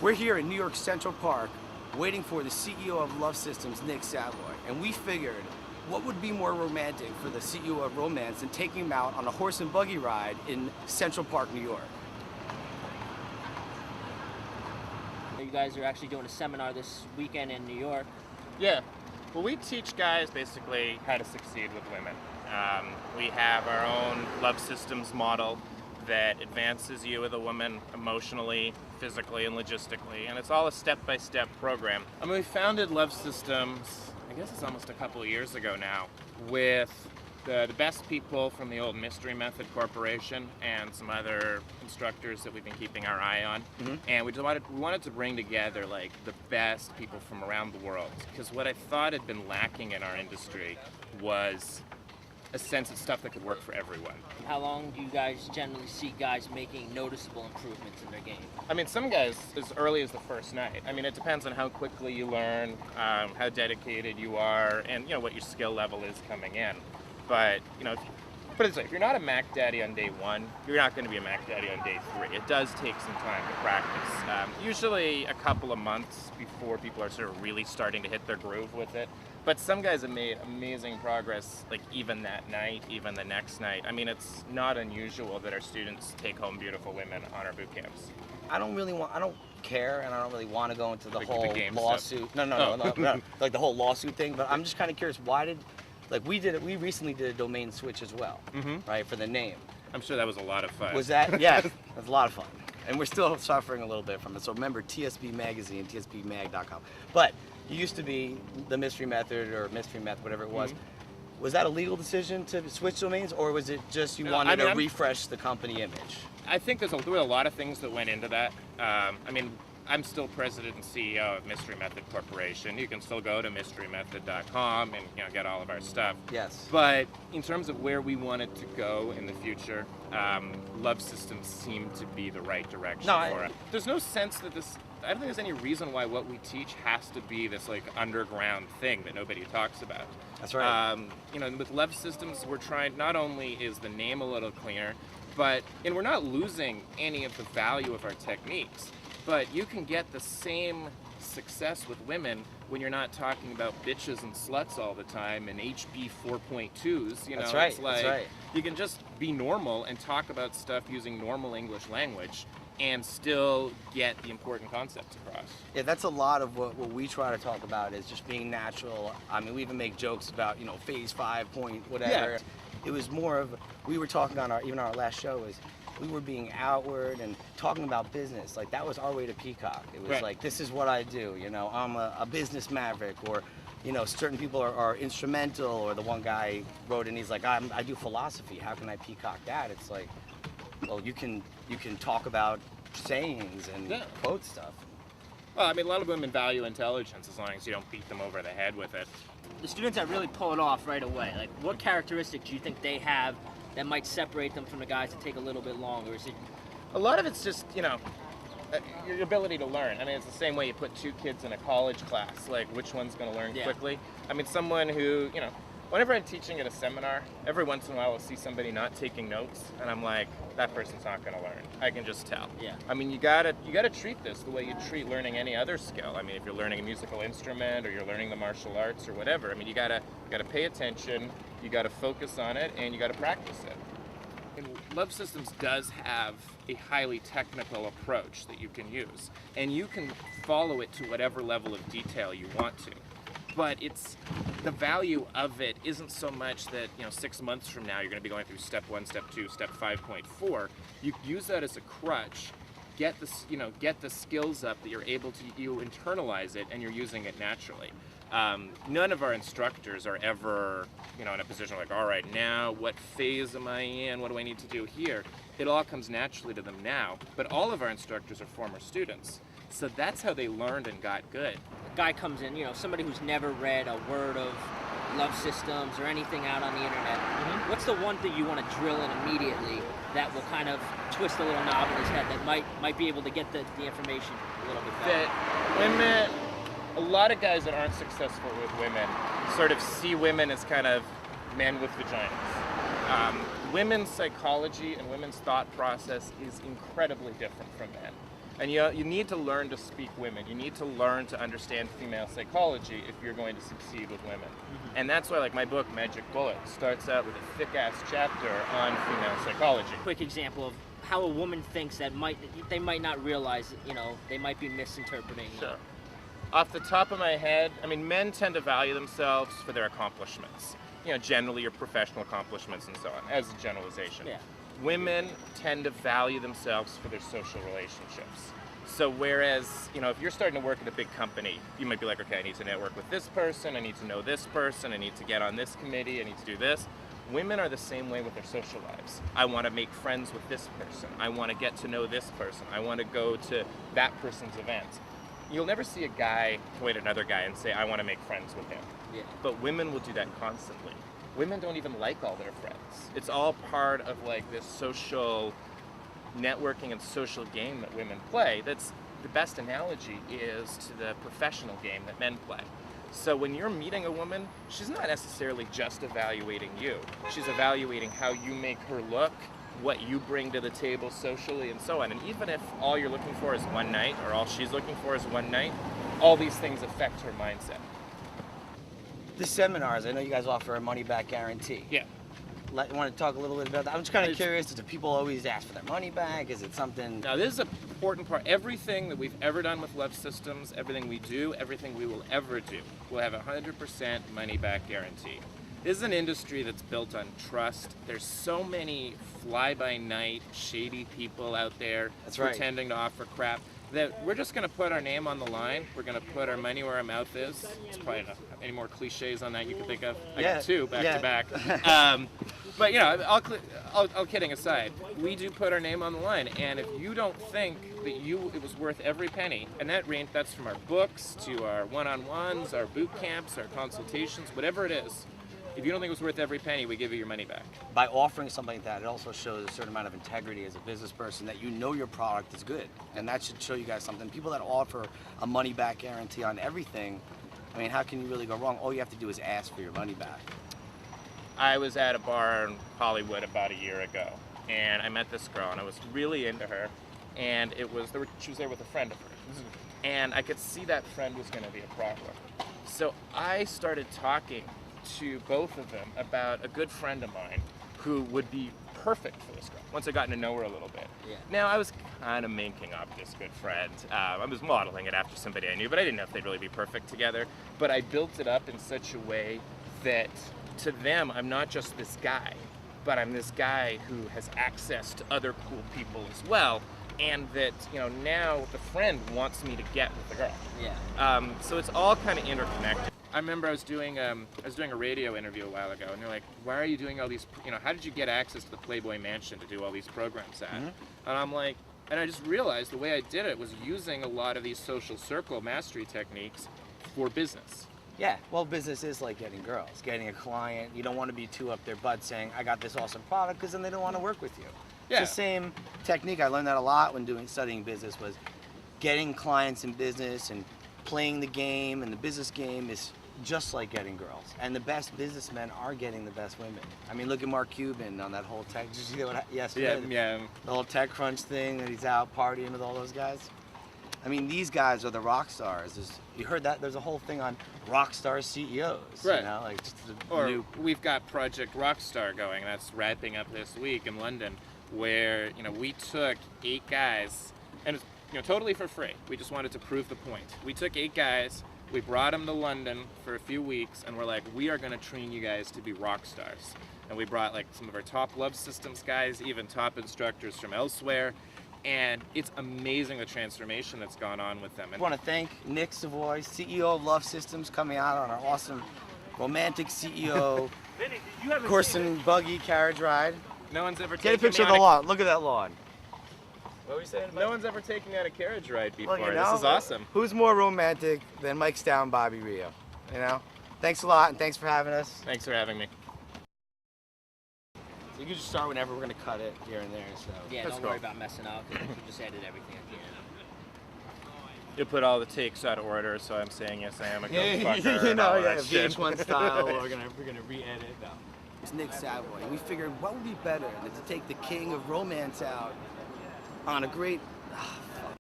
We're here in New York Central Park waiting for the CEO of Love Systems, Nick Savoy, and we figured what would be more romantic for the CEO of romance than taking him out on a horse and buggy ride in Central Park, New York. You guys are actually doing a seminar this weekend in New York. Yeah. Well, we teach guys basically how to succeed with women. We have our own love systems model that advances you with a woman emotionally, physically, and logistically, and it's all a step-by-step program. I mean, we founded Love Systems, I guess it's almost a couple of years ago now, with the best people from the old Mystery Method Corporation and some other instructors that we've been keeping our eye on. And we wanted to bring together like the best people from around the world, because what I thought had been lacking in our industry was a sense of stuff that could work for everyone. How long do you guys generally see guys making noticeable improvements in their game? I mean, some guys as early as the first night. I mean, it depends on how quickly you learn, how dedicated you are, and what your skill level is coming in. But put it this way, if you're not a Mac Daddy on day one, you're not going to be a Mac Daddy on day three. It does take some time to practice. Usually a couple of months before people are sort of really starting to hit their groove with it. But some guys have made amazing progress, like even that night, even the next night. I mean, it's not unusual that our students take home beautiful women on our boot camps. I don't care, and I don't really want to go into the Like whole the game lawsuit. stuff. No, like the whole lawsuit thing. But I'm just kind of curious, why did, we recently did a domain switch as well, right, for the name. I'm sure that was a lot of fun. Was that? Yeah, it was a lot of fun. And we're still suffering a little bit from it. So remember TSB Magazine, tsbmag.com. But you used to be the Mystery Method or Mystery Meth, whatever it was. Was that a legal decision to switch domains, or was it just you wanted to refresh the company image? I think there were a lot of things that went into that. I mean, I'm still president and CEO of Mystery Method Corporation. You can still go to mysterymethod.com and get all of our stuff. Yes. But in terms of where we wanted to go in the future, Love Systems seemed to be the right direction for it. There's no sense that I don't think there's any reason why what we teach has to be this like underground thing that nobody talks about. That's right. With Love Systems, we're trying, not only is the name a little cleaner, and we're not losing any of the value of our techniques, but you can get the same success with women when you're not talking about bitches and sluts all the time and HB 4.2s. That's right. It's like, that's right. You can just be normal and talk about stuff using normal English language and still get the important concepts across. Yeah, that's a lot of what we try to talk about, is just being natural. I mean, we even make jokes about, phase 5 point whatever. Yeah. It was more of, we were talking on our last show, is we were being outward and talking about business. Like, that was our way to peacock. It was like, this is what I do, I'm a business maverick, or certain people are instrumental, or the one guy wrote and he's like, I do philosophy, how can I peacock that? It's like, well, you can talk about sayings and quote stuff. Well, I mean, a lot of women value intelligence as long as you don't beat them over the head with it. The students that really pull it off right away, like what characteristics do you think they have that might separate them from the guys that take a little bit longer? Is it? A lot of it's just, your ability to learn. I mean, it's the same way you put two kids in a college class, like which one's going to learn quickly. I mean, someone who, whenever I'm teaching at a seminar, every once in a while I'll see somebody not taking notes, and I'm like, that person's not going to learn. I can just tell. Yeah. I mean, you gotta treat this the way you treat learning any other skill. I mean, if you're learning a musical instrument or you're learning the martial arts or whatever, I mean, you gotta pay attention, you gotta focus on it, and you gotta practice it. And Love Systems does have a highly technical approach that you can use, and you can follow it to whatever level of detail you want to. But the value of it isn't so much that 6 months from now you're going to be going through step 1, step 2, step 5.4. You use that as a crutch, get the skills up that you're able to, you internalize it and you're using it naturally. None of our instructors are ever in a position like, all right, now what phase am I in? What do I need to do here? It all comes naturally to them now. But all of our instructors are former students. So that's how they learned and got good. A guy comes in, somebody who's never read a word of Love Systems or anything out on the internet. What's the one thing you want to drill in immediately that will kind of twist a little knob in his head that might be able to get the information a little bit better? That women, a lot of guys that aren't successful with women sort of see women as kind of men with vaginas. Women's psychology and women's thought process is incredibly different from men. And you need to learn to speak women. You need to learn to understand female psychology if you're going to succeed with women. And that's why, like, my book, Magic Bullet, starts out with a thick-ass chapter on female psychology. Quick example of how a woman thinks that they might not realize, they might be misinterpreting. Sure. Off the top of my head, I mean, men tend to value themselves for their accomplishments. Generally your professional accomplishments and so on, as a generalization. Yeah. Women tend to value themselves for their social relationships. So whereas, if you're starting to work at a big company, you might be like, okay, I need to network with this person, I need to know this person, I need to get on this committee, I need to do this. Women are the same way with their social lives. I want to make friends with this person. I want to get to know this person. I want to go to that person's event. You'll never see a guy point at another guy and say, I want to make friends with him. Yeah. But women will do that constantly. Women don't even like all their friends. It's all part of like this social networking and social game that women play. That's the best analogy is to the professional game that men play. So when you're meeting a woman, she's not necessarily just evaluating you. She's evaluating how you make her look, what you bring to the table socially, and so on. And even if all you're looking for is one night, or all she's looking for is one night, all these things affect her mindset. The seminars, I know you guys offer a money-back guarantee. Yeah. You want to talk a little bit about that? I'm just kind of curious, do people always ask for their money back? Is it something... Now, this is an important part. Everything that we've ever done with Love Systems, everything we do, everything we will ever do, will have a 100% money-back guarantee. This is an industry that's built on trust. There's so many fly-by-night, shady people out there pretending to offer crap that we're just going to put our name on the line. We're going to put our money where our mouth is. It's probably enough. Any more cliches on that you can think of? I got two back to back. But all kidding aside, we do put our name on the line, and if you don't think that it was worth every penny, and that's from our books to our one-on-ones, our boot camps, our consultations, whatever it is. If you don't think it was worth every penny, we give you your money back. By offering something like that, it also shows a certain amount of integrity as a business person that you know your product is good. And that should show you guys something. People that offer a money-back guarantee on everything, I mean, how can you really go wrong? All you have to do is ask for your money back. I was at a bar in Hollywood about a year ago, and I met this girl, and I was really into her, and she was there with a friend of hers. And I could see that friend was going to be a problem. So I started talking to both of them about a good friend of mine who would be perfect for this girl once I got to know her a little bit. Yeah. Now, I was kind of making up this good friend. I was modeling it after somebody I knew, but I didn't know if they'd really be perfect together. But I built it up in such a way that to them, I'm not just this guy, but I'm this guy who has access to other cool people as well. And that, now the friend wants me to get with the girl. Yeah. So it's all kind of interconnected. I remember I was doing a radio interview a while ago, and they're like, "Why are you doing all these? How did you get access to the Playboy Mansion to do all these programs at?" And I'm like, and I just realized the way I did it was using a lot of these social circle mastery techniques for business. Yeah, well, business is like getting girls, getting a client. You don't want to be too up their butt saying, I got this awesome product, because then they don't want to work with you. Yeah. It's the same technique. I learned that a lot when studying business, was getting clients in business and playing the game, and the business game is just like getting girls. And the best businessmen are getting the best women. I mean, look at Mark Cuban on that whole tech. Did you see what yesterday? Yeah. The whole TechCrunch thing, that he's out partying with all those guys. I mean, these guys are the rock stars. You heard that? There's a whole thing on rock star CEOs. Right. Like just We've got Project Rockstar going. That's wrapping up this week in London, where we took 8 guys, and it's totally for free. We just wanted to prove the point. We took 8 guys. We brought them to London for a few weeks, and we're like, we are going to train you guys to be rock stars. And we brought like some of our top Love Systems guys, even top instructors from elsewhere. And it's amazing the transformation that's gone on with them. I want to thank Nick Savoy, CEO of Love Systems, coming out on our awesome romantic CEO horse and buggy carriage ride. No one's ever Get a picture of the lawn. Look at that lawn. What were you saying? No one's ever taken out a carriage ride before. Well, This is awesome. Who's more romantic than Mike Stow and Bobby Rio? Thanks a lot, and thanks for having us. Thanks for having me. So you can just start whenever. We're going to cut it here and there. So Yeah, That's don't cool. worry about messing up. You just edit everything at the end. You put all the takes out of order, so I'm saying yes, I am a yeah, fucker. and all that shit. VH1 style. We're gonna re-edit. No. It's Nick Savoy. We figured what would be better than to take the king of romance out on a great